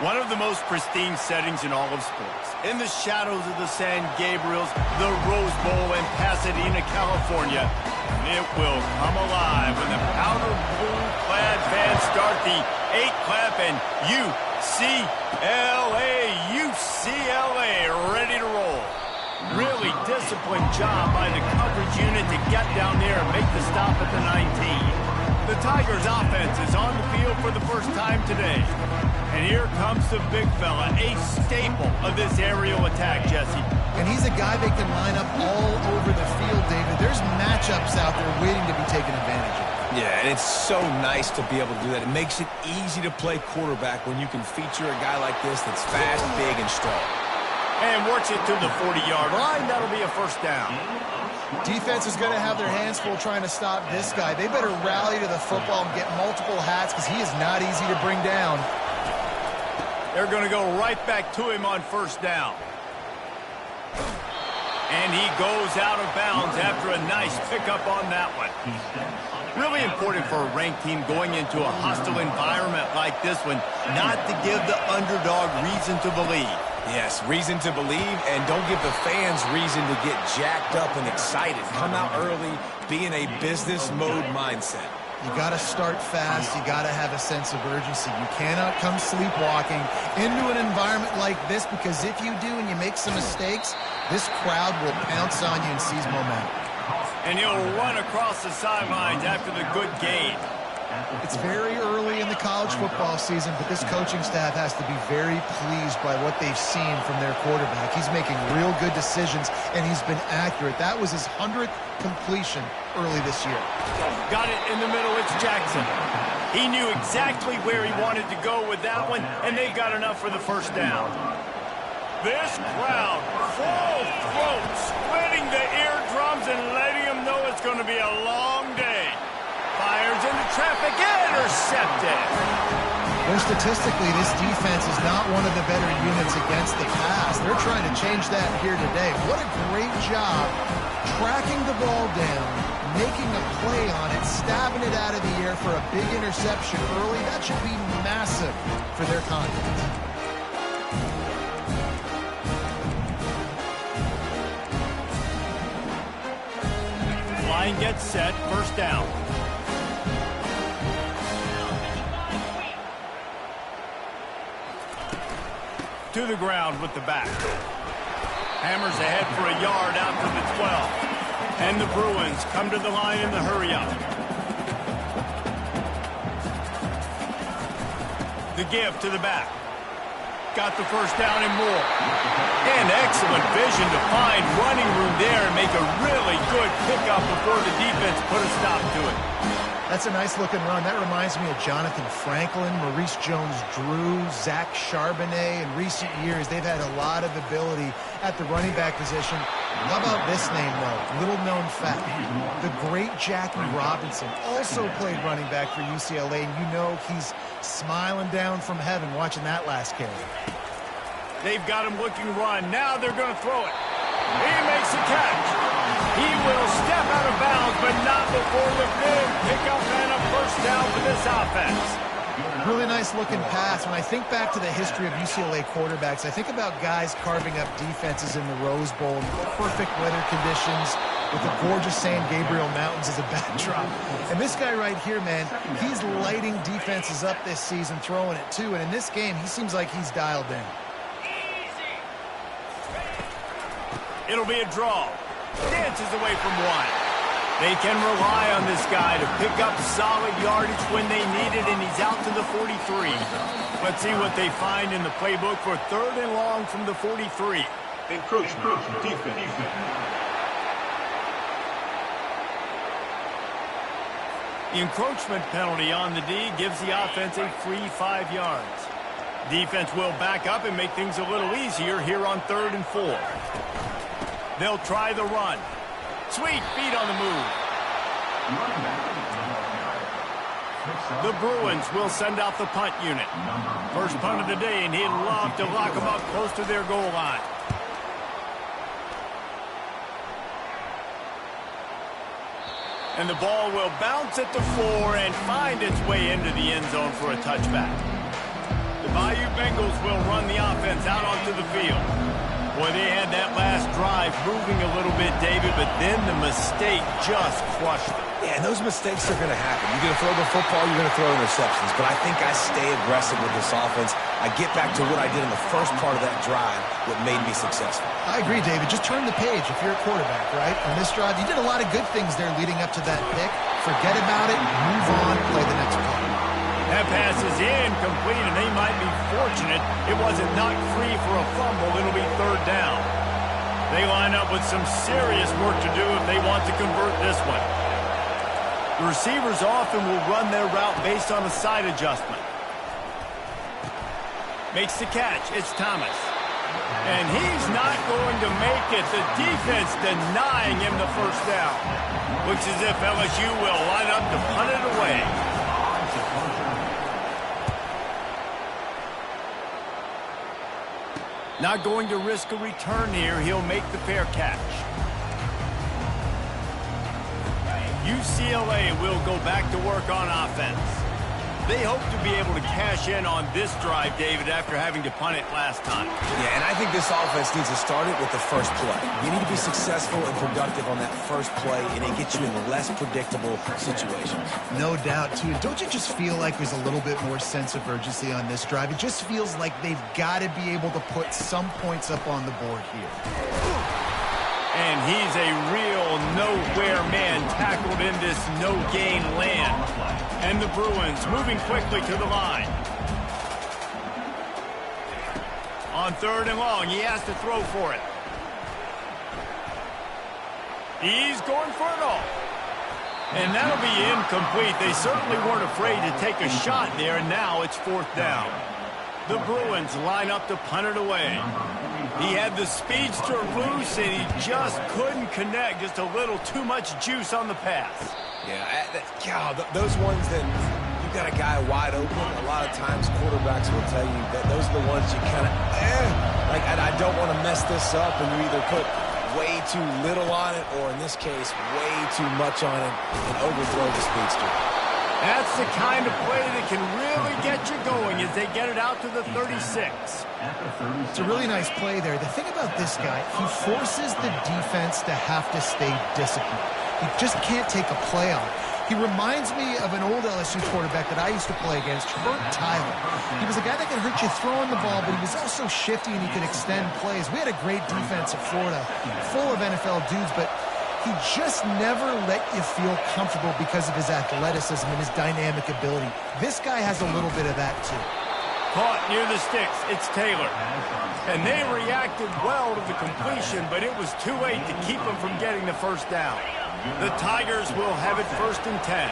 One of the most pristine settings in all of sports. In the shadows of the San Gabriels, the Rose Bowl in Pasadena, California. And it will come alive when the powder blue-clad fans start the 8-clap and UCLA ready to roll. Really disciplined job by the coverage unit to get down there and make the stop at the 19. The Tigers offense is on the field for the first time today. And here comes the big fella, a staple of this aerial attack, Jesse. And he's a guy they can line up all over the field, David. There's matchups out there waiting to be taken advantage of. Yeah, and it's so nice to be able to do that. It makes it easy to play quarterback when you can feature a guy like this that's fast, big, and strong. And works it to the 40-yard line. That'll be a first down. Defense is going to have their hands full trying to stop this guy. They better rally to the football and get multiple hats because he is not easy to bring down. They're going to go right back to him on first down. And he goes out of bounds after a nice pickup on that one. Really important for a ranked team going into a hostile environment like this one, not to give the underdog reason to believe. Yes, reason to believe, and don't give the fans reason to get jacked up and excited. Come out early, be in a business mode mindset. You got to start fast. You got to have a sense of urgency. You cannot come sleepwalking into an environment like this, because if you do and you make some mistakes, this crowd will pounce on you and seize momentum. And he'll run across the sidelines after the good gain. It's very early in the college football season, but this coaching staff has to be very pleased by what they've seen from their quarterback. He's making real good decisions, and he's been accurate. That was his 100th completion early this year. Got it in the middle. It's Jackson. He knew exactly where he wanted to go with that one, and they've got enough for the first down. This crowd, full throat, splitting the eardrums and letting them know it's going to be a long day. Fires into traffic, intercepted. Well, statistically, this defense is not one of the better units against the pass. They're trying to change that here today. What a great job tracking the ball down, making a play on it, stabbing it out of the air for a big interception early. That should be massive for their confidence. Line gets set, first down. To the ground with the back. Hammers ahead for a yard out to the 12. And the Bruins come to the line in the hurry-up. The give to the back. Got the first down and more. And excellent vision to find running room there and make a really good pickup before the defense put a stop to it. That's a nice-looking run. That reminds me of Jonathan Franklin, Maurice Jones-Drew, Zach Charbonnet. In recent years, they've had a lot of ability at the running back position. How about this name, though? Little-known fact. The great Jackie Robinson also played running back for UCLA, and you know he's smiling down from heaven watching that last carry. They've got him looking run. Now they're going to throw it. He makes a catch. He will step out of bounds, but not before the big pickup and a first down for this offense. Really nice-looking pass. When I think back to the history of UCLA quarterbacks, I think about guys carving up defenses in the Rose Bowl in perfect weather conditions with the gorgeous San Gabriel Mountains as a backdrop. And this guy right here, man, he's lighting defenses up this season, throwing it too. And in this game, he seems like he's dialed in. It'll be a draw. Dances away from one. They can rely on this guy to pick up solid yardage when they need it, and he's out to the 43. Let's see what they find in the playbook for third and long from the 43. Encroachment, defense. The encroachment penalty on the D gives the offense a free 5 yards. Defense will back up and make things a little easier here on 3rd and 4. They'll try the run. Sweet feet on the move. The Bruins will send out the punt unit. First punt of the day, and he'd love to lock them up close to their goal line. And the ball will bounce at the 4 and find its way into the end zone for a touchback. The Bayou Bengals will run the offense out onto the field. Boy, they had that last drive moving a little bit, David, but then the mistake just crushed them. Yeah, and those mistakes are going to happen. You're going to throw the football, you're going to throw interceptions. But I think I stay aggressive with this offense. I get back to what I did in the first part of that drive, what made me successful. I agree, David. Just turn the page if you're a quarterback, right? On this drive, you did a lot of good things there leading up to that pick. Forget about it, move on, play the next play. That pass is incomplete, and they might be fortunate it wasn't knocked free for a fumble. It'll be third down. They line up with some serious work to do if they want to convert this one. The receivers often will run their route based on a side adjustment. Makes the catch. It's Thomas. And he's not going to make it. The defense denying him the first down. Looks as if LSU will line up to punt it away. Not going to risk a return here. He'll make the fair catch. UCLA will go back to work on offense. They hope to be able to cash in on this drive, David, after having to punt it last time. Yeah, and I think this offense needs to start it with the first play. You need to be successful and productive on that first play, and it gets you in less predictable situations. No doubt, too. Don't you just feel like there's a little bit more sense of urgency on this drive? It just feels like they've got to be able to put some points up on the board here. And he's a real nowhere man tackled in this no-gain land. And the Bruins moving quickly to the line. On third and long, he has to throw for it. He's going for it all. And that'll be incomplete. They certainly weren't afraid to take a shot there, and now it's fourth down. The Bruins line up to punt it away. He had the speedster loose, and he just couldn't connect. Just a little too much juice on the pass. Yeah, God, those ones that you got a guy wide open, a lot of times quarterbacks will tell you that those are the ones you kind of, like, I don't want to mess this up, and you either put way too little on it, or in this case, way too much on it, and overthrow the speedster. That's the kind of play that can really get you going as they get it out to the 36. It's a really nice play there. The thing about this guy, he forces the defense to have to stay disciplined. He just can't take a play on it. He reminds me of an old LSU quarterback that I used to play against, Herb Tyler. He was a guy that could hurt you throwing the ball, but he was also shifty and he could extend plays. We had a great defense at Florida, full of NFL dudes, but he just never let you feel comfortable because of his athleticism and his dynamic ability. This guy has a little bit of that, too. Caught near the sticks. It's Taylor. And they reacted well to the completion, but it was too late to keep him from getting the first down. The Tigers will have it 1st and 10.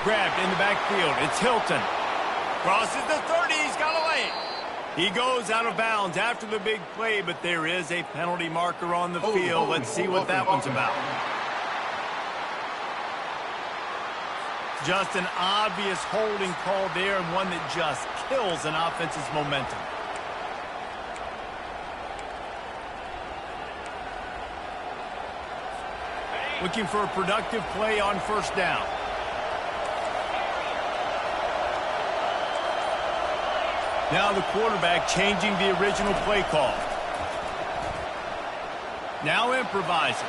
Grabbed in the backfield. It's Hilton. Crosses the 30. He's got away. He goes out of bounds after the big play, but there is a penalty marker on the field. Let's see what that one's about. Just an obvious holding call there, and one that just kills an offense's momentum. Looking for a productive play on first down. Now the quarterback changing the original play call. Now improvising.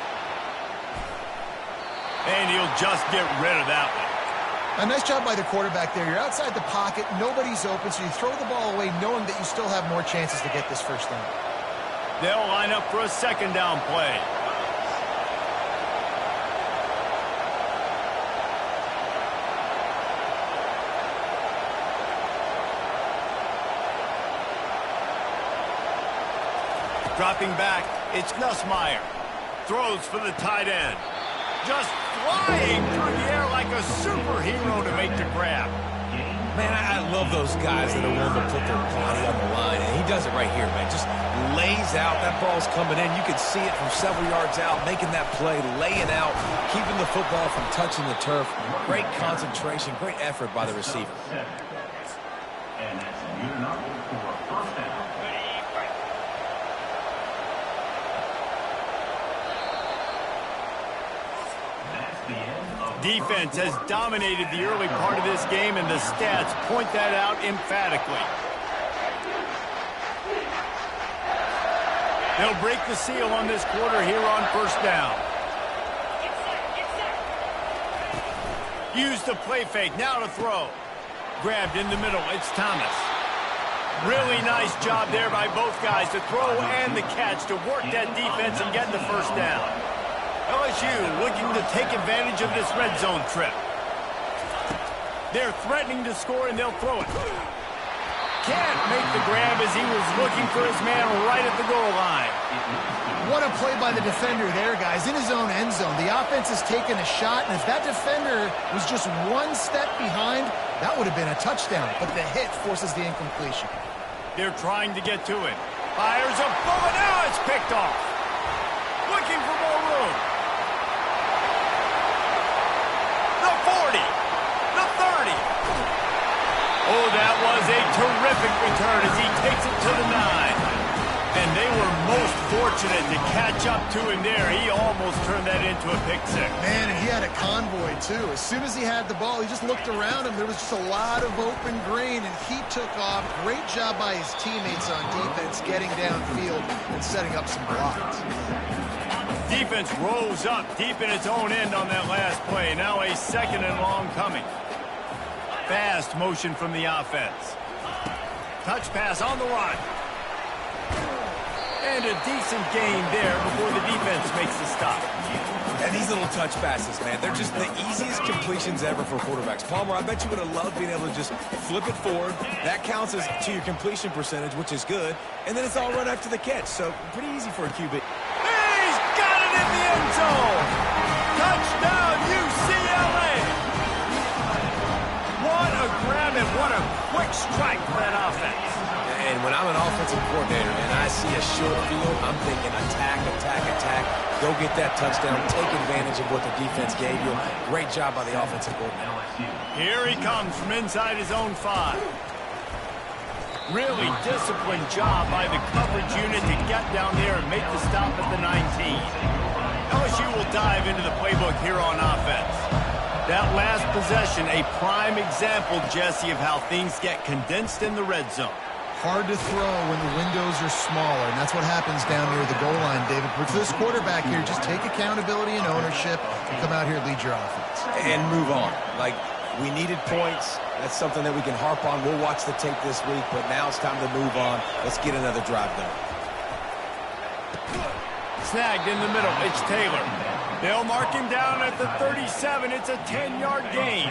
And he'll just get rid of that one. A nice job by the quarterback there. You're outside the pocket, nobody's open, so you throw the ball away knowing that you still have more chances to get this first down. They'll line up for a second down play. Dropping back, it's Nussmeier. Throws for the tight end. Just flying through the air like a superhero to make the grab. Man, I love those guys that are willing to put their body on the line, and he does it right here, man. Just lays out. That ball's coming in. You can see it from several yards out, making that play, laying out, keeping the football from touching the turf. Great concentration, great effort by the receiver. And that's unit number 4, first down. defense has dominated the early part of this game, and the stats point that out emphatically. They'll break the seal on this quarter here on first down. Use the play fake, now to throw. Grabbed in the middle, it's Thomas. Really nice job there by both guys to throw and the catch to work that defense and get the first down. LSU looking to take advantage of this red zone trip. They're threatening to score, and they'll throw it. Can't make the grab as he was looking for his man right at the goal line. What a play by the defender there, guys. In his own end zone, the offense has taken a shot, and if that defender was just one step behind, that would have been a touchdown. But the hit forces the incompletion. They're trying to get to it. Fires a bullet. Now it's picked off. Looking for more room. The 40. The 30. Oh, that was a terrific return as he takes it to the 9. And they were most fortunate to catch up to him there. He almost turned that into a pick six. Man, and he had a convoy, too. As soon as he had the ball, he just looked around him. There was just a lot of open green, and he took off. Great job by his teammates on defense, getting downfield and setting up some blocks. Defense rose up deep in its own end on that last play. Now a second and long coming. Fast motion from the offense. Touch pass on the run. And a decent gain there before the defense makes the stop. And these little touch passes, man, they're just the easiest completions ever for quarterbacks. Palmer, I bet you would have loved being able to just flip it forward. That counts as to your completion percentage, which is good. And then it's all run after the catch, so pretty easy for a QB. He's got it in the end zone. Touchdown, UCLA. What a grab and what a quick strike for that offense. And when I'm an offensive coordinator and I see a short field, I'm thinking attack, attack, attack. Go get that touchdown. Take advantage of what the defense gave you. Great job by the offensive coordinator. Here he comes from inside his own 5. Really disciplined job by the coverage unit to get down there and make the stop at the 19. LSU will dive into the playbook here on offense. That last possession, a prime example, Jesse, of how things get condensed in the red zone. Hard to throw when the windows are smaller, and that's what happens down near the goal line, David. But for this quarterback here, just take accountability and ownership and come out here and lead your offense. And move on. Like, we needed points. That's something that we can harp on. We'll watch the tape this week, but now it's time to move on. Let's get another drive done. Snagged in the middle. It's Taylor. They'll mark him down at the 37. It's a 10-yard gain.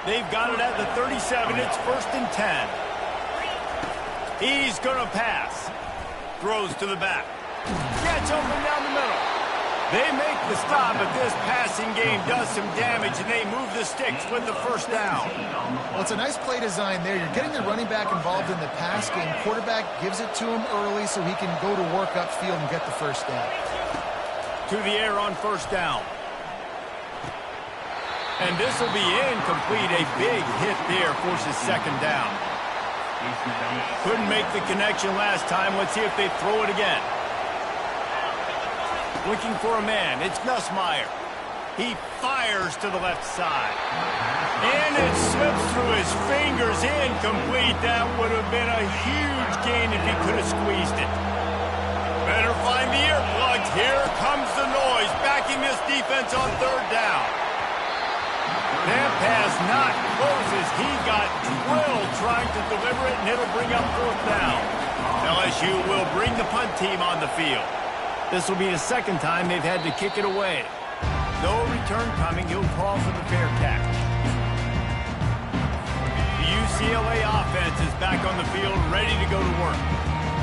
They've got it at the 37. It's 1st and 10. He's going to pass. Throws to the back. Gets open down the middle. They make the stop, but this passing game does some damage, and they move the sticks with the first down. Well, it's a nice play design there. You're getting the running back involved in the pass game. Quarterback gives it to him early so he can go to work upfield and get the first down. To the air on first down. And this will be incomplete. A big hit there forces second down. Couldn't make the connection last time. Let's see if they throw it again. Looking for a man. It's Nussmeier. He fires to the left side. And it slips through his fingers. Incomplete. That would have been a huge gain if he could have squeezed it. Better find the earplugs. Here comes the noise. Backing this defense on third down. That pass not close as he got drilled trying to deliver it, and it'll bring up fourth down. LSU will bring the punt team on the field. This will be the second time they've had to kick it away. No return coming. He'll call for the fair catch. The UCLA offense is back on the field, ready to go to work.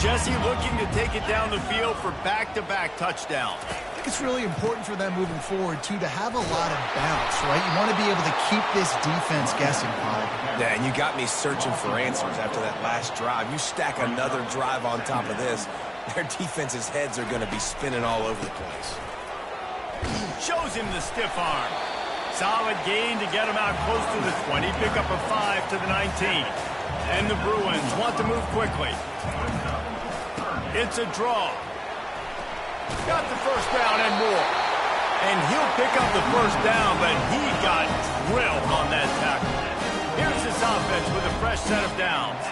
Jesse looking to take it down the field for back-to-back touchdowns. I think it's really important for them moving forward, too, to have a lot of bounce, right? You want to be able to keep this defense guessing, Paul. Yeah, and you got me searching for answers after that last drive. You stack another drive on top of this, their defense's heads are going to be spinning all over the place. Shows him the stiff arm. Solid gain to get him out close to the 20. Pick up a 5 to the 19. And the Bruins want to move quickly. It's a draw. Got the first down and more. And he'll pick up the first down, but he got drilled on that tackle. Here's this offense with a fresh set of downs.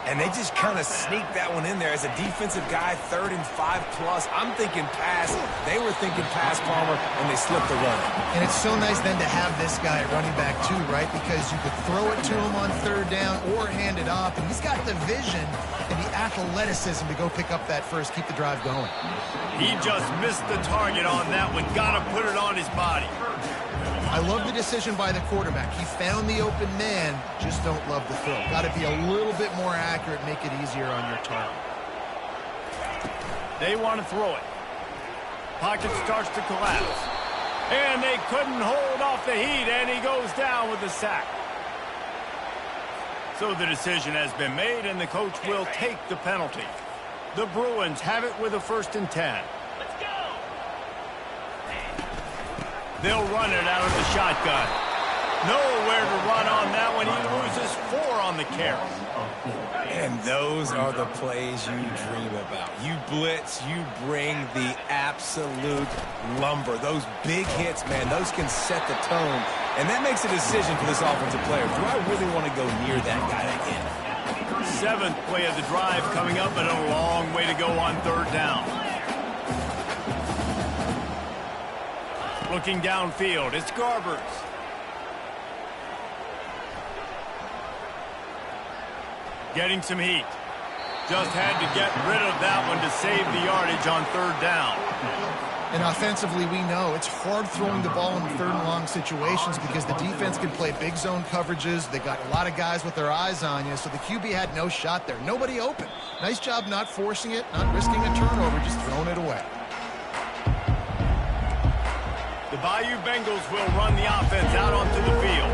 And they just kind of sneaked that one in there. As a defensive guy, 3rd and 5+. I'm thinking pass. They were thinking pass, Palmer, and they slipped the run. And it's so nice then to have this guy at running back too, right? Because you could throw it to him on 3rd down or hand it off. And he's got the vision and the athleticism to go pick up that first, keep the drive going. He just missed the target on that one. Got to put it on his body. I love the decision by the quarterback. He found the open man, just don't love the throw. Got to be a little bit more accurate, make it easier on your target. They want to throw it. Pocket starts to collapse. And they couldn't hold off the heat, and he goes down with a sack. So the decision has been made, and the coach will take the penalty. The Bruins have it with a 1st and 10. They'll run it out of the shotgun. Nowhere to run on that one. He loses 4 on the carry. And those are the plays you dream about. You blitz, you bring the absolute lumber. Those big hits, man, those can set the tone. And that makes a decision for this offensive player. Do I really want to go near that guy again? 7th play of the drive coming up, and a long way to go on 3rd down. Looking downfield, it's Garbers. Getting some heat. Just had to get rid of that one to save the yardage on 3rd down. And offensively, we know it's hard throwing the ball in 3rd and long situations because the defense can play big zone coverages. They got a lot of guys with their eyes on you, so the QB had no shot there. Nobody open. Nice job not forcing it, not risking a turnover, just throwing it away. The Bayou Bengals will run the offense out onto the field.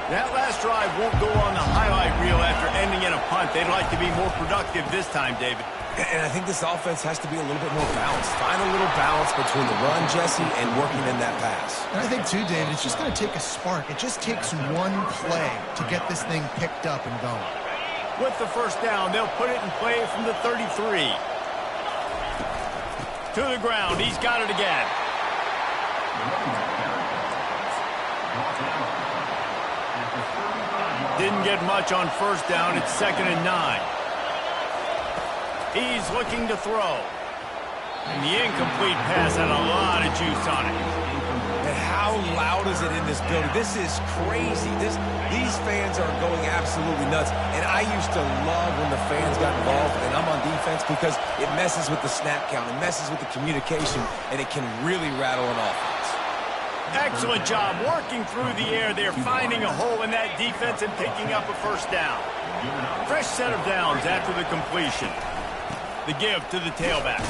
That last drive won't go on the highlight reel after ending in a punt. They'd like to be more productive this time, David. And I think this offense has to be a little bit more balanced. Find a little balance between the run, Jesse, and working in that pass. And I think, too, David, it's just going to take a spark. It just takes one play to get this thing picked up and going. With the 1st down, they'll put it in play from the 33. To the ground. He's got it again. Didn't get much on 1st down. It's 2nd and 9. He's looking to throw. And the incomplete pass had a lot of juice on it. And how loud is it in this building? This is crazy. These fans are going absolutely nuts. And I used to love when the fans got involved, and I'm on defense, because it messes with the snap count. It messes with the communication, and it can really rattle an offense. Excellent job working through the air there, finding a hole in that defense and picking up a 1st down. Fresh set of downs after the completion. The give to the tailback.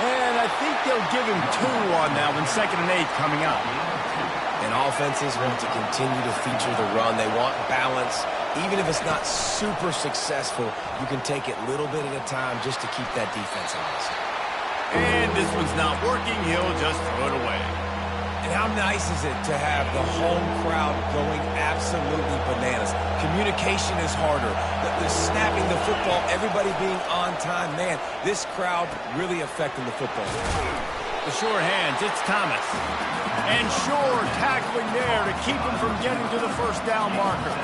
And I think they'll give him 2 on that one. 2nd and 8 coming up. And offenses want to continue to feature the run. They want balance. Even if it's not super successful, you can take it little bit at a time just to keep that defense honest. And this one's not working. He'll just throw it away. And how nice is it to have the home crowd going absolutely bananas? Communication is harder. The snapping the football, everybody being on time. Man, this crowd really affecting the football. The sure hands, it's Thomas. And Shore tackling there to keep him from getting to the 1st down marker.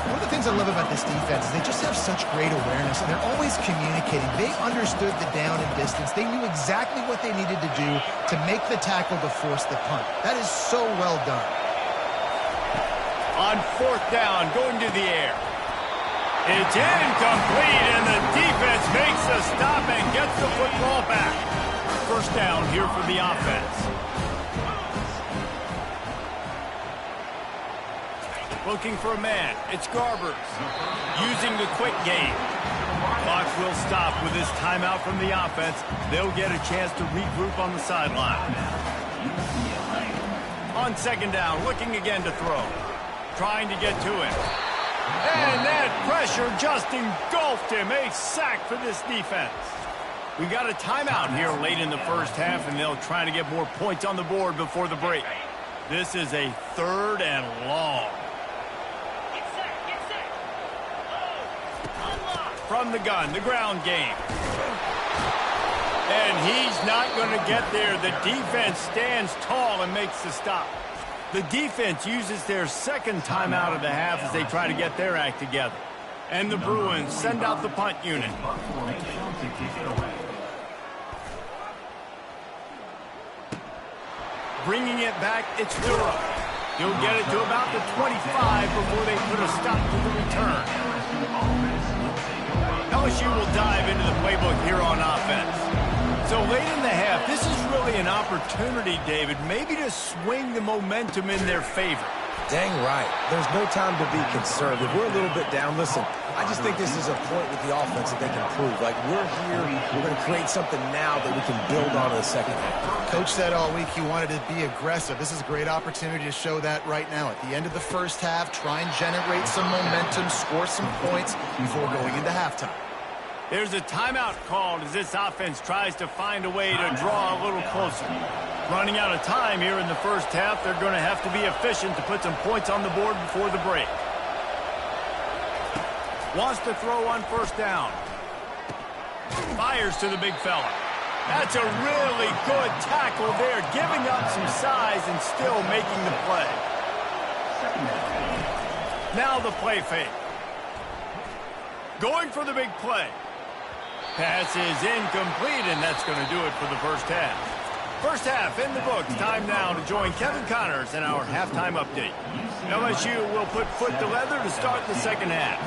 One of the things I love about this defense is they just have such great awareness, and they're always communicating. They understood the down and distance. They knew exactly what they needed to do to make the tackle to force the punt. That is so well done. On 4th down, going to the air. It's incomplete, and the defense makes a stop and gets the football back. 1st down here for the offense. Looking for a man. It's Garbers. Using the quick game. Clock will stop with this timeout from the offense. They'll get a chance to regroup on the sideline. On 2nd down, looking again to throw. Trying to get to him. And that pressure just engulfed him. A sack for this defense. We got a timeout here late in the 1st half, and they'll try to get more points on the board before the break. This is a 3rd and long. From the gun, the ground game. And he's not going to get there. The defense stands tall and makes the stop. The defense uses their second timeout of the half as they try to get their act together. And the Bruins send out the punt unit. Bringing it back, it's Durham. He'll get it to about the 25 before they put a stop to the return. LSU will dive into the playbook here on offense. So late in the half, this is really an opportunity, David, maybe to swing the momentum in their favor. Dang right. There's no time to be concerned. If we're a little bit down, listen, I just think this is a point with the offense that they can prove. Like, we're here, we're going to create something now that we can build on in the second half. Coach said all week he wanted to be aggressive. This is a great opportunity to show that right now. At the end of the first half, try and generate some momentum, score some points before going into halftime. There's a timeout called as this offense tries to find a way to draw a little closer. Running out of time here in the first half, they're going to have to be efficient to put some points on the board before the break. Wants to throw on first down. Fires to the big fella. That's a really good tackle there, giving up some size and still making the play. Now the play fake. Going for the big play. Pass is incomplete, and that's going to do it for the first half. First half in the books. Time now to join Kevin Connors in our halftime update. LSU will put foot to leather to start the second half.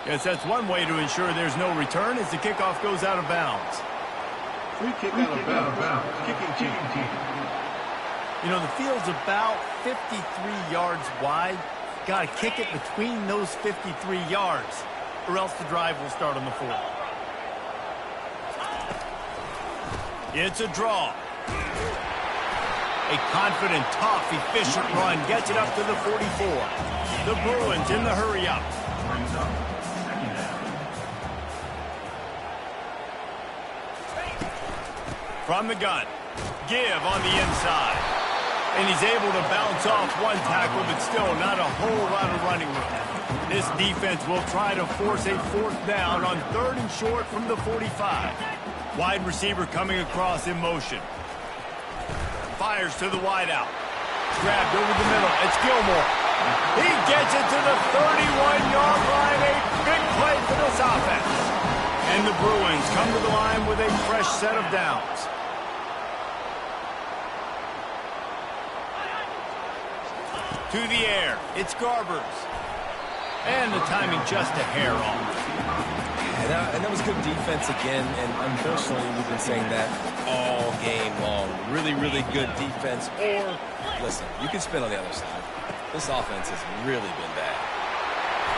Guess that's one way to ensure there's no return as the kickoff goes out of bounds. Free kick out of bounds. Kicking team. You know, the field's about 53 yards wide. Got to kick it between those 53 yards, or else the drive will start on the 4. It's a draw. A confident, tough, efficient run gets it up to the 44. The Bruins in the hurry-up. From the gun. Give on the inside. And he's able to bounce off one tackle, but still not a whole lot of running room. This defense will try to force a fourth down on 3rd and short from the 45. Wide receiver coming across in motion. Fires to the wideout. Grabbed over the middle. It's Gilmore. He gets it to the 31-yard line. A big play for this offense. And the Bruins come to the line with a fresh set of downs. To the air. It's Garbers. And the timing just a hair off. And that was good defense again, and unfortunately we've been saying that all game long. Really, really good defense. Or, listen, you can spin on the other side. This offense has really been bad.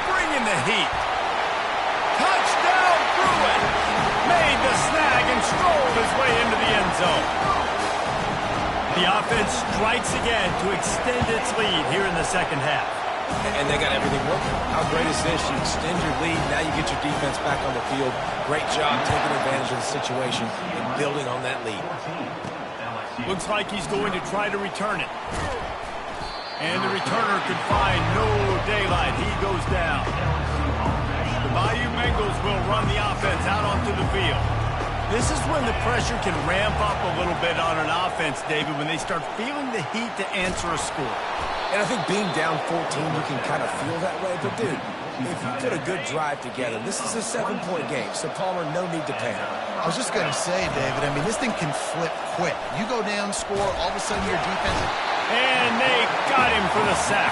Bringing the heat. Touchdown, Bruin! Made the snag and strolled his way into the end zone. The offense strikes again to extend its lead here in the second half. And they got everything working. How great is this? You extend your lead. Now you get your defense back on the field. Great job taking advantage of the situation and building on that lead. Looks like he's going to try to return it. And the returner could find no daylight. He goes down. The Bayou Bengals will run the offense out onto the field. This is when the pressure can ramp up a little bit on an offense, David, when they start feeling the heat to answer a score. And I think being down 14, you can kind of feel that way. But, dude, if you put a good drive together, this is a 7-point game. So, Palmer, no need to panic. I was just going to say, David, I mean, this thing can flip quick. You go down, score, all of a sudden your defense... And they got him for the sack.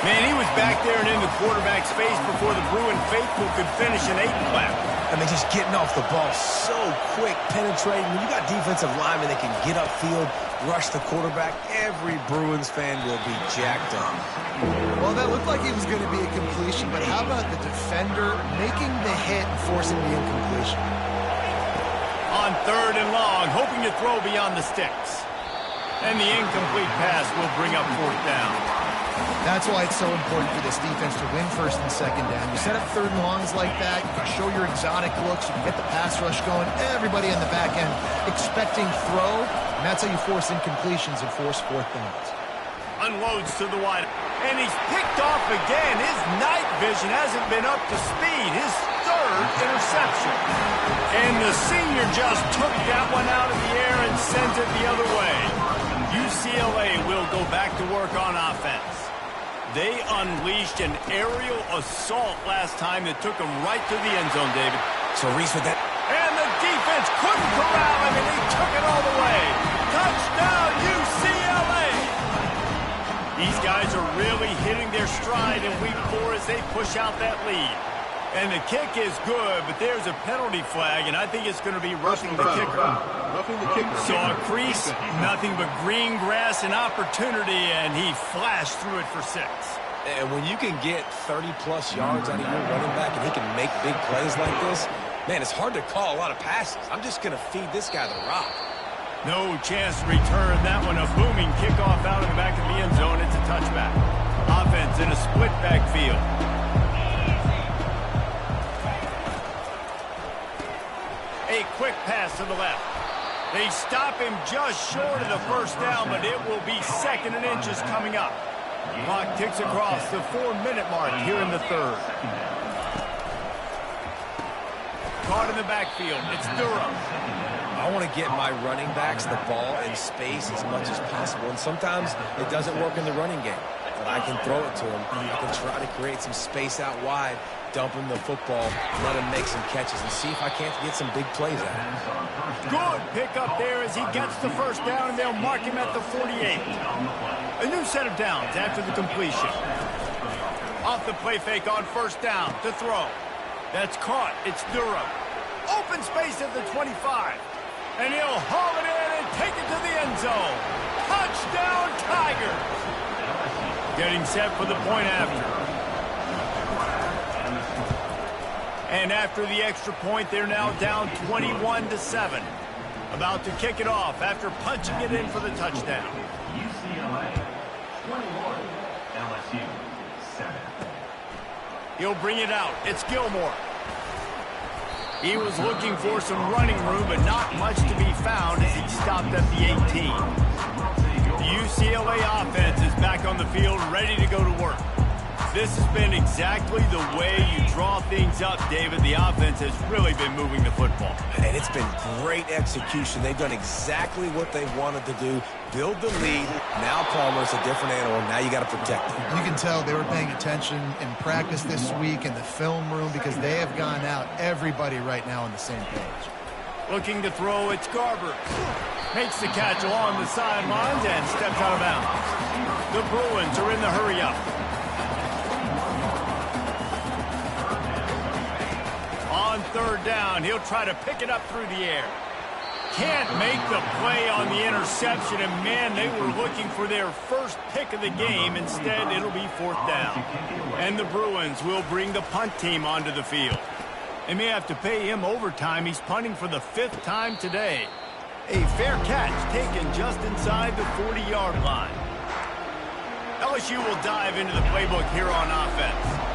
Man, he was back there and in the quarterback's face before the Bruin faithful could finish an 8-clap. I mean, just getting off the ball so quick, penetrating. When you got defensive linemen that can get upfield, rush the quarterback, every Bruins fan will be jacked up. Well, that looked like it was going to be a completion, but how about the defender making the hit and forcing the incompletion? On 3rd and long, hoping to throw beyond the sticks. And the incomplete pass will bring up 4th down. That's why it's so important for this defense to win 1st and 2nd down. You set up 3rd and longs like that, you can show your exotic looks, you can get the pass rush going, everybody on the back end expecting throw, and that's how you force incompletions and force 4th downs. Unloads to the wide, and he's picked off again. His night vision hasn't been up to speed. His third interception. And the senior just took that one out of the air and sends it the other way. UCLA will go back to work on offense. They unleashed an aerial assault last time that took them right to the end zone, David. So Reese with that. And the defense couldn't corral him, and he took it all the way. Touchdown, UCLA! These guys are really hitting their stride in week 4 as they push out that lead. And the kick is good, but there's a penalty flag, and I think it's going to be roughing the kicker. Roughing the kicker. So a crease, nothing but green grass and opportunity, and he flashed through it for 6. And when you can get 30-plus yards out of your running back and he can make big plays like this, man, it's hard to call a lot of passes. I'm just going to feed this guy the rock. No chance to return that one. A booming kickoff out of the back of the end zone. It's a touchback. Offense in a split backfield. A quick pass to the left. They stop him just short of the first down, but it will be 2nd and inches coming up. Clock ticks across the 4-minute mark here in the 3rd. Caught in the backfield. It's Durham. I want to get my running backs the ball in space as much as possible, and sometimes it doesn't work in the running game. But I can throw it to him. I can try to create some space out wide, dump him the football, let him make some catches, and see if I can't get some big plays out of him. Good pick up there as he gets the first down, and they'll mark him at the 48. A new set of downs after the completion. Off the play fake on first down to throw. That's caught. It's Durham. Open space at the 25. And he'll haul it in and take it to the end zone. Touchdown, Tigers. Getting set for the point after. And after the extra point, they're now down 21-7. About to kick it off after punching it in for the touchdown. UCLA 21, LSU 7. He'll bring it out. It's Gilmore. He was looking for some running room, but not much to be found as he stopped at the 18. The UCLA offense is back on the field, ready to go to work. This has been exactly the way you draw things up, David. The offense has really been moving the football. And it's been great execution. They've done exactly what they wanted to do. Build the lead. Now Palmer's a different animal. Now you got to protect him. You can tell they were paying attention in practice this week in the film room because they have gone out, everybody right now on the same page. Looking to throw, it's Garber. Makes the catch along the sidelines and steps out of bounds. The Bruins are in the hurry-up. On third down, he'll try to pick it up through the air. Can't make the play on the interception, and man, they were looking for their first pick of the game. Instead, it'll be 4th down. And the Bruins will bring the punt team onto the field. They may have to pay him overtime. He's punting for the 5th time today. A fair catch taken just inside the 40-yard line. LSU will dive into the playbook here on offense.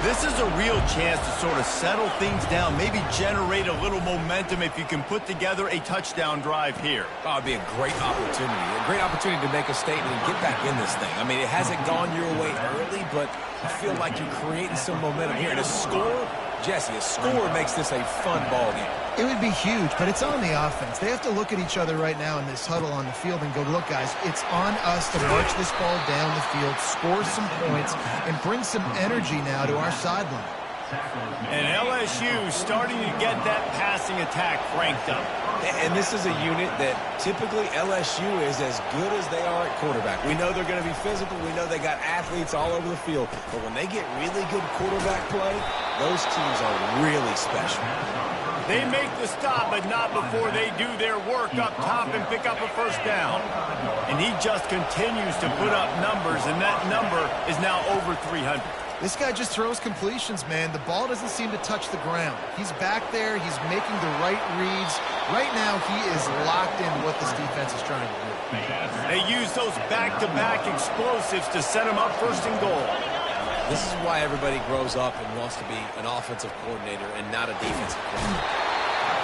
This is a real chance to sort of settle things down, maybe generate a little momentum if you can put together a touchdown drive here. Oh, it'd be a great opportunity to make a statement and get back in this thing. I mean, it hasn't gone your way early, but I feel like you're creating some momentum here. And a score, Jesse, a score makes this a fun ball game. It would be huge, but it's on the offense. They have to look at each other right now in this huddle on the field and go, look, guys, it's on us to march this ball down the field, score some points, and bring some energy now to our sideline. And LSU starting to get that passing attack cranked up. And this is a unit that typically LSU is as good as they are at quarterback. We know they're going to be physical. We know they got athletes all over the field. But when they get really good quarterback play, those teams are really special. They make the stop, but not before they do their work up top and pick up a first down. And he just continues to put up numbers, and that number is now over 300. This guy just throws completions, man. The ball doesn't seem to touch the ground. He's back there. He's making the right reads. Right now, he is locked in what this defense is trying to do. They use those back-to-back explosives to set him up 1st and goal. This is why everybody grows up and wants to be an offensive coordinator and not a defensive coordinator.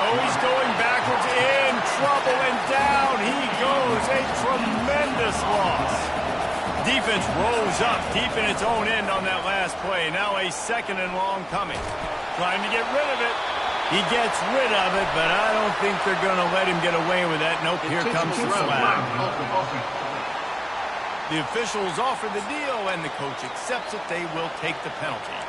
Oh, he's going backwards, in trouble, and down he goes. A tremendous loss. defense rose up deep in its own end on that last play. Now a 2nd and long coming. Trying to get rid of it. He gets rid of it, but I don't think they're going to let him get away with that. Nope, here comes the flag. The officials offer the deal, and the coach accepts it. They will take the penalty.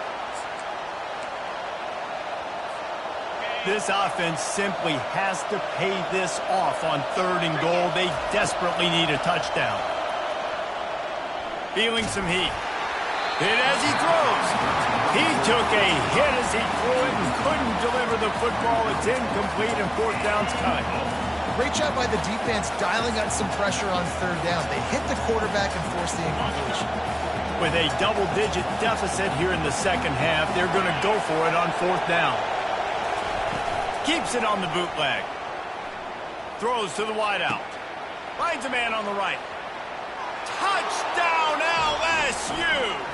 This offense simply has to pay this off on 3rd and goal. They desperately need a touchdown. Feeling some heat. Hit as he throws. He took a hit as he threw it and couldn't deliver the football. It's incomplete and 4th down's coming. Great job by the defense dialing up some pressure on 3rd down. They hit the quarterback and forced the incompletion. With a double-digit deficit here in the 2nd half, they're going to go for it on 4th down. Keeps it on the bootleg. Throws to the wideout. Finds a man on the right. Touchdown LSU!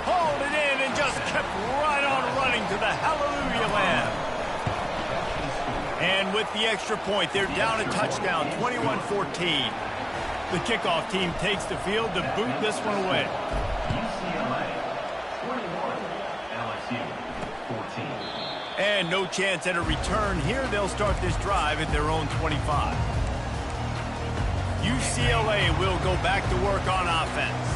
Hauled it in and just kept right on running to the hallelujah land. And with the extra point, they're down a touchdown, 21-14. The kickoff team takes the field to boot this one away. UCLA 21, LSU 14. And no chance at a return here. They'll start this drive at their own 25. UCLA will go back to work on offense.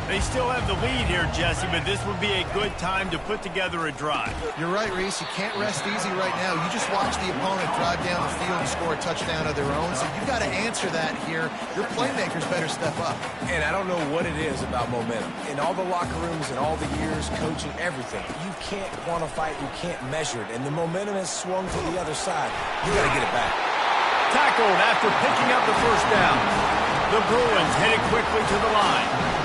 They still have the lead here, Jesse, but this would be a good time to put together a drive. You're right, Reese. You can't rest easy right now. You just watch the opponent drive down the field and score a touchdown of their own, so you've got to answer that here. Your playmakers better step up. And I don't know what it is about momentum. In all the locker rooms and all the years, coaching, everything, you can't quantify it, you can't measure it. And the momentum has swung to the other side. You got to get it back. Tackled after picking up the 1st down. The Bruins headed quickly to the line.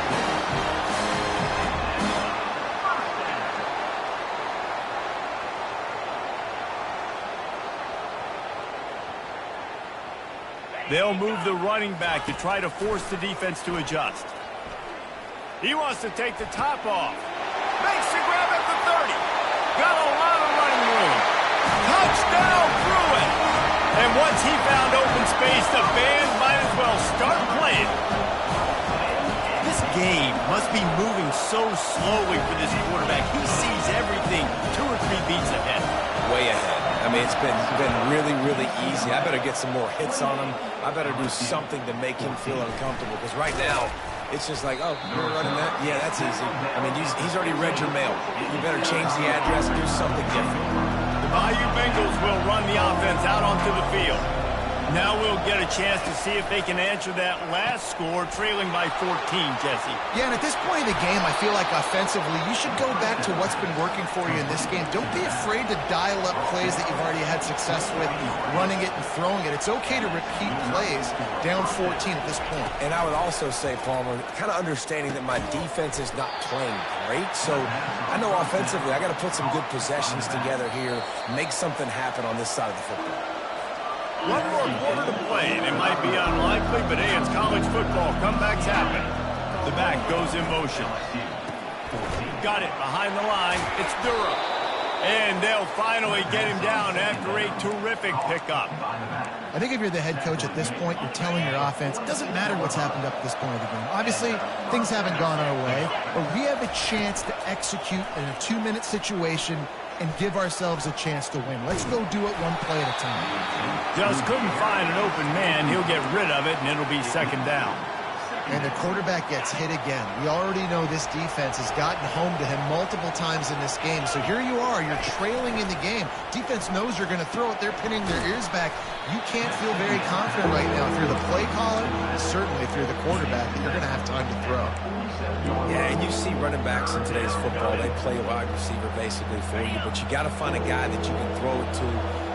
They'll move the running back to try to force the defense to adjust. He wants to take the top off. Makes the grab at the 30. Got a lot of running room. Touchdown Bruin! And once he found open space, the band might as well start playing. This game must be moving so slowly for this quarterback. He sees everything 2 or 3 beats ahead. Way ahead. I mean, it's been really, really easy. I better get some more hits on him. I better do something to make him feel uncomfortable, because right now, it's just like, oh, you're running that? Yeah, that's easy. I mean, he's already read your mail. You better change the address and do something different. The Bayou Bengals will run the offense out onto the field. Now we'll get a chance to see if they can answer that last score, trailing by 14, Jesse. Yeah, and at this point in the game, I feel like offensively, you should go back to what's been working for you in this game. Don't be afraid to dial up plays that you've already had success with, running it and throwing it. It's okay to repeat plays down 14 at this point. And I would also say, Palmer, kind of understanding that my defense is not playing great. So I know offensively, I got to put some good possessions together here, make something happen on this side of the football. One more quarter to play, and it might be unlikely, but hey, it's college football. Comebacks happen. The back goes in motion. Got it behind the line. It's Durham. And they'll finally get him down after a terrific pickup. I think if you're the head coach at this point, you're telling your offense, it doesn't matter what's happened up to this point of the game. Obviously, things haven't gone our way, but we have a chance to execute in a 2-minute situation and give ourselves a chance to win. Let's go do it one play at a time. Just couldn't find an open man. He'll get rid of it, and it'll be 2nd down. And the quarterback gets hit again. We already know this defense has gotten home to him multiple times in this game. So here you are. You're trailing in the game. Defense knows you're going to throw it. They're pinning their ears back. You can't feel very confident right now. If you're the play caller, certainly if you're the quarterback, that you're going to have time to throw. Yeah, and you see running backs in today's football, they play a wide receiver basically for you, but you got to find a guy that you can throw it to,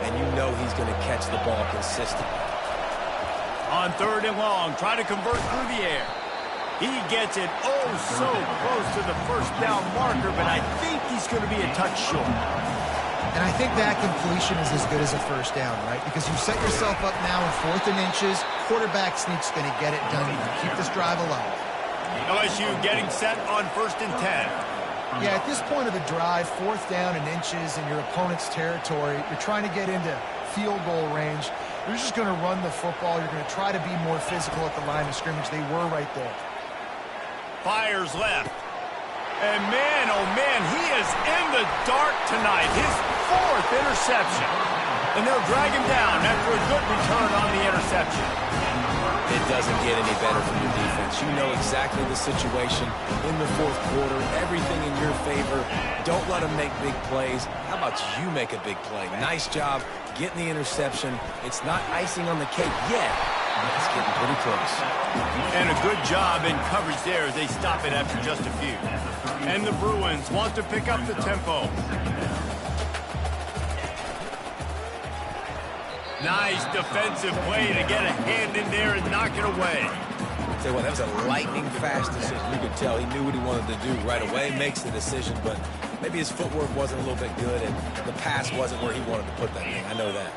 and you know he's going to catch the ball consistently. On 3rd and long, try to convert through the air. He gets it oh so close to the 1st down marker, but I think he's going to be a touch short. And I think that completion is as good as a 1st down, right? Because you set yourself up now in 4th and inches. Quarterback sneak's going to get it done. You can keep this drive alive. LSU getting set on 1st and 10. Yeah, at this point of the drive, 4th down and inches in your opponent's territory, you're trying to get into field goal range. You're just going to run the football. You're going to try to be more physical at the line of scrimmage. They were right there. Fires left. And man, oh man, he is in the dark tonight. His 4th interception. And they'll drag him down after a good return on the interception. It doesn't get any better from your defense. You know exactly the situation in the 4th quarter. Everything in your favor. Don't let them make big plays. How about you make a big play? Nice job getting the interception. It's not icing on the cake yet. It's getting pretty close. And a good job in coverage there as they stop it after just a few. And the Bruins want to pick up the tempo. Nice defensive play to get a hand in there and knock it away. Tell you what, that was a lightning-fast decision. You could tell he knew what he wanted to do right away, makes the decision, but maybe his footwork wasn't a little bit good, and the pass wasn't where he wanted to put that thing. I know that.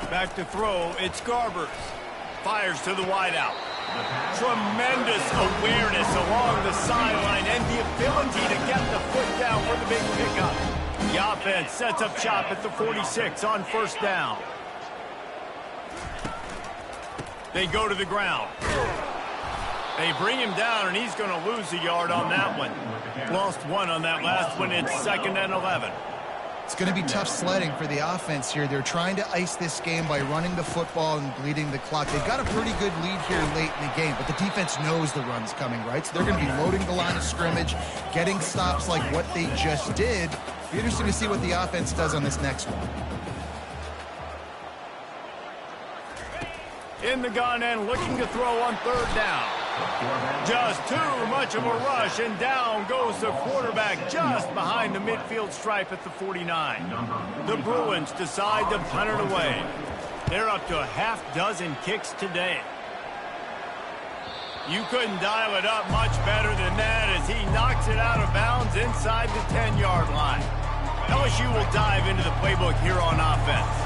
Back to throw, it's Garbers. Fires to the wideout. Tremendous awareness along the sideline and the ability to get the foot down for the big pickup. The offense sets up shop at the 46 on 1st down. They go to the ground. They bring him down, and he's going to lose a yard on that one. Lost 1 on that last one. It's 2nd and 11. It's going to be tough sledding for the offense here. They're trying to ice this game by running the football and bleeding the clock. They've got a pretty good lead here late in the game, but the defense knows the run's coming, right? So they're going to be loading the line of scrimmage, getting stops like what they just did. It'll be interesting to see what the offense does on this next one. In the gun and looking to throw on 3rd down. Just too much of a rush, and down goes the quarterback just behind the midfield stripe at the 49. The Bruins decide to punt it away. They're up to a half-dozen kicks today. You couldn't dial it up much better than that as he knocks it out of bounds inside the 10-yard line. LSU will dive into the playbook here on offense.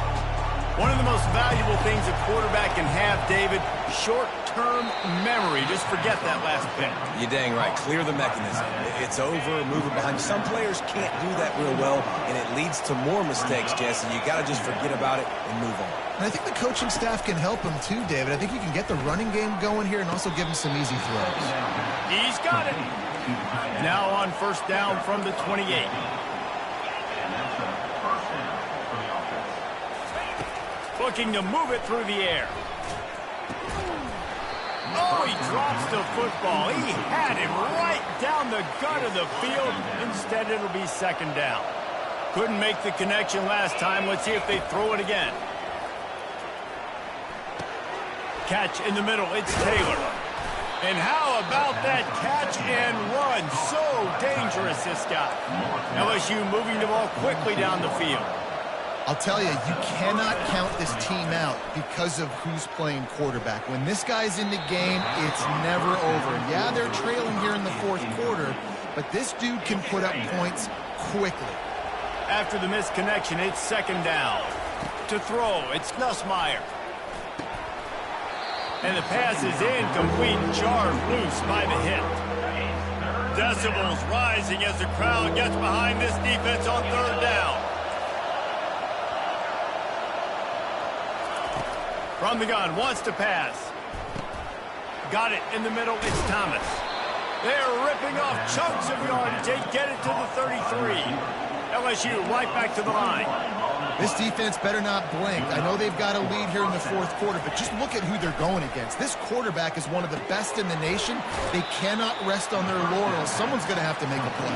One of the most valuable things a quarterback can have, David, short-term memory. Just forget that last pick. You're dang right. Clear the mechanism. It's over, move it behind. Some players can't do that real well, and it leads to more mistakes, Jesse. You got to just forget about it and move on. And I think the coaching staff can help him too, David. I think you can get the running game going here and also give him some easy throws. He's got it. Now on 1st down from the 28. Looking to move it through the air. Oh, he drops the football. He had him right down the gut of the field. Instead, it'll be 2nd down. Couldn't make the connection last time. Let's see if they throw it again. Catch in the middle. It's Taylor. And how about that catch and run? So dangerous, this guy. LSU moving the ball quickly down the field. I'll tell you, you cannot count this team out because of who's playing quarterback. When this guy's in the game, it's never over. Yeah, they're trailing here in the 4th quarter, but this dude can put up points quickly. After the missed connection, it's 2nd down. To throw, it's Nussmeier. And the pass is incomplete, jarred loose by the hit. Decibels rising as the crowd gets behind this defense on 3rd down. From the gun, wants to pass. Got it in the middle, it's Thomas. They're ripping off chunks of yardage. They get it to the 33. LSU right back to the line. This defense better not blink. I know they've got a lead here in the 4th quarter, but just look at who they're going against. This quarterback is one of the best in the nation. They cannot rest on their laurels. Someone's going to have to make a play.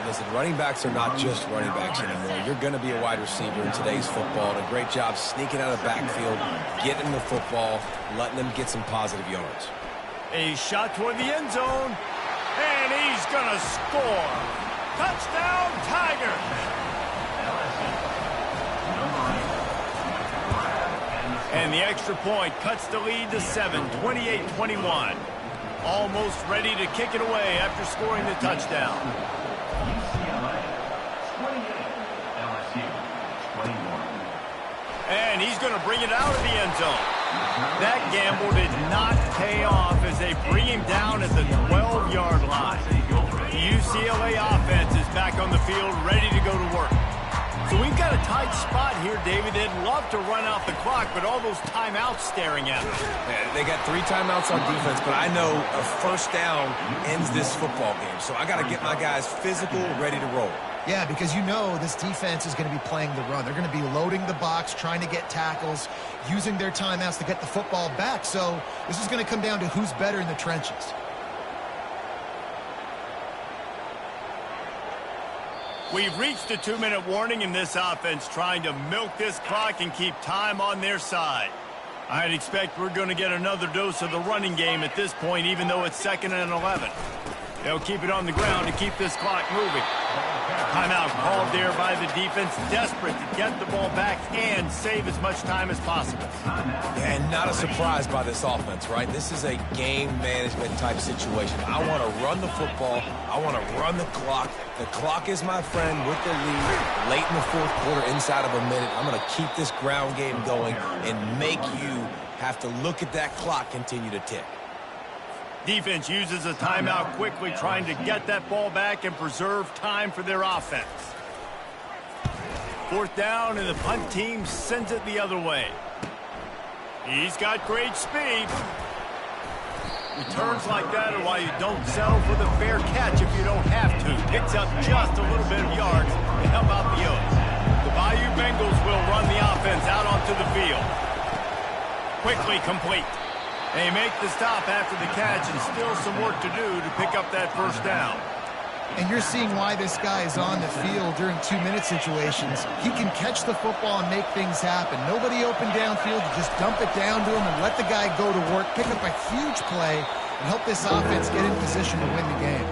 Listen, running backs are not just running backs anymore. You're going to be a wide receiver in today's football. And a great job sneaking out of the backfield, getting the football, letting them get some positive yards. A shot toward the end zone, and he's going to score. Touchdown, Tigers! And the extra point cuts the lead to 7, 28-21. Almost ready to kick it away after scoring the touchdown. UCLA 28, LSU 21. And he's going to bring it out of the end zone. That gamble did not pay off as they bring him down at the 12-yard line. The UCLA offense is back on the field, ready to go to work. So we've got a tight spot here, David. They'd love to run out the clock, but all those timeouts staring at them. Yeah, they got 3 timeouts on defense, but I know a first down ends this football game. So I got to get my guys physical, ready to roll. Yeah, because you know this defense is going to be playing the run. They're going to be loading the box, trying to get tackles, using their timeouts to get the football back. So this is going to come down to who's better in the trenches. We've reached a 2-minute warning in this offense, trying to milk this clock and keep time on their side. I'd expect we're going to get another dose of the running game at this point, even though it's 2nd and 11. They'll keep it on the ground to keep this clock moving. Timeout called there by the defense, desperate to get the ball back and save as much time as possible. And not a surprise by this offense, right? This is a game management type situation. I want to run the football. I want to run the clock. The clock is my friend with the lead. Late in the 4th quarter, inside of a minute, I'm going to keep this ground game going and make you have to look at that clock continue to tick. Defense uses a timeout quickly, trying to get that ball back and preserve time for their offense. 4th down, and the punt team sends it the other way. He's got great speed. Returns like that are why you don't settle for the fair catch if you don't have to. Picks up just a little bit of yards to help out the O's. The Bayou Bengals will run the offense out onto the field. Quickly complete. They make the stop after the catch, and still some work to do to pick up that first down. And you're seeing why this guy is on the field during 2-minute situations. He can catch the football and make things happen. Nobody open downfield. You just dump it down to him and let the guy go to work, pick up a huge play, and help this offense get in position to win the game.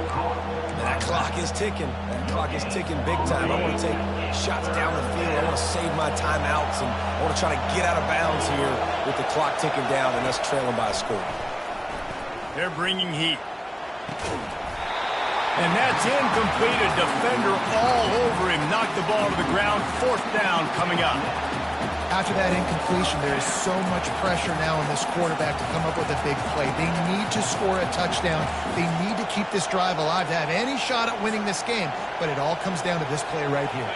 And that clock is ticking. That clock is ticking big time. I want to take shots down the field. I want to save my timeouts, and I want to try to get out of bounds here with the clock ticking down and us trailing by a score. They're bringing heat. And that's incomplete. A defender all over him. Knocked the ball to the ground. 4th down coming up. After that incompletion, there is so much pressure now on this quarterback to come up with a big play. They need to score a touchdown. They need to keep this drive alive to have any shot at winning this game. But it all comes down to this play right here.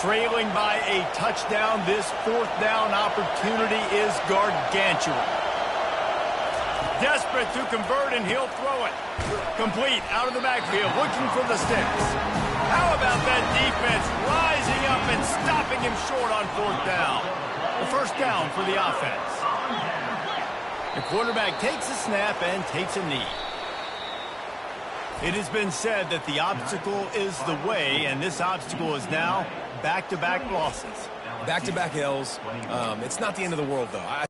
Trailing by a touchdown, this 4th down opportunity is gargantuan. Desperate to convert, and he'll throw it. Complete out of the backfield, looking for the sticks. How about that defense rising up and stopping him short on 4th down? The first down for the offense. The quarterback takes a snap and takes a knee. It has been said that the obstacle is the way, and this obstacle is now back-to-back losses. Back-to-back L's. It's not the end of the world, though. I